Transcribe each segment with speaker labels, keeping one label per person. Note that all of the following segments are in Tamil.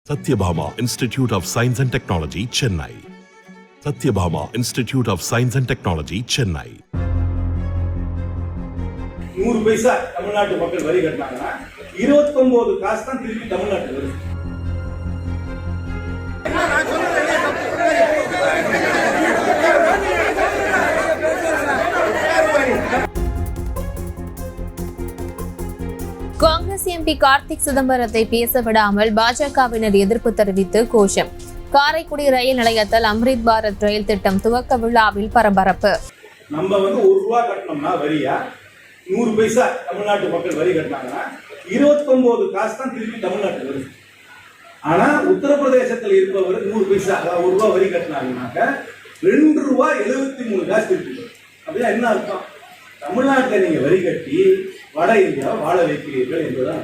Speaker 1: Satyabhama Institute of Science and Technology, Chennai. Satyabhama Institute of Science and Technology, Chennai.
Speaker 2: 100 பைசா தமிழ்நாட்டு மக்கள் வரி கட்டினாங்கன்னா 29 காசு தான் திருப்பி தமிழ்நாட்டுக்கு வருது.
Speaker 3: காங்கிரஸ் எம்பி கார்த்திக் சிதம்பரத்தை பேச விடாமல் பாஜகவினர் எதிர்ப்பு தெரிவித்து கோஷம். காரைக்குடி ரயில் நிலையத்தில் அம்ரித் பாரத் ரயில் திட்டம் துவக்க விழாவில் பரபரப்பு.
Speaker 2: நம்ம ₹1 கட்டணும்னா வரியா 100 பைசா தமிழ்நாட்டு மக்கள் வரி கட்டினாங்கன்னா 29 காசு தான் திருப்பி தமிழ்நாட்டுக்கு வருது. ஆனா உத்தரப்பிரதேசத்தில் இருப்பவர் 100 பைசா அதாவது ₹1 வரி கட்டினாங்கன்னாக்க ₹2.73 திருப்பி வரும். அப்படின்னா என்ன அர்த்தம்? தமிழ்நாட்டில் நீங்க வரி கட்டி வட இந்தியா வாழ வைக்கிறீர்கள் என்பதுதான்.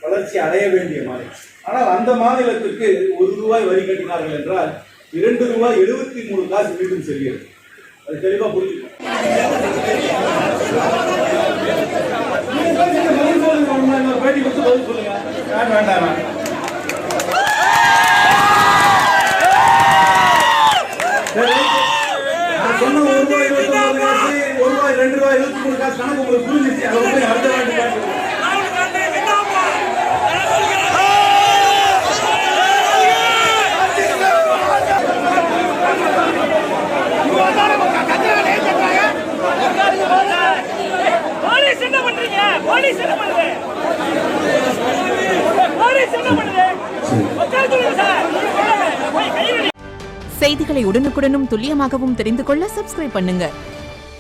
Speaker 2: வளர்ச்சி அடைய வேண்டிய மாநிலம். ஆனால் அந்த மாநிலத்துக்கு ₹1 வரி கட்டினார்கள் என்றால் ₹2.73 மீண்டும் செல்கிறது. அது தெளிவா புரிஞ்சுக்கணும். பேட்டி கொடுத்து பதில் சொல்லுங்க. வேண்டாம் நான் சொன்ன ₹1.29 ₹2.73 கணக்கு உங்களுக்கு புரிஞ்சிச்சு. அதை வந்து அடுத்த நாட்டு
Speaker 4: செய்திகளை உடனுக்குடனும் துல்லியமாகவும் தெரிந்து கொள்ள சப்ஸ்கிரைப் பண்ணுங்க.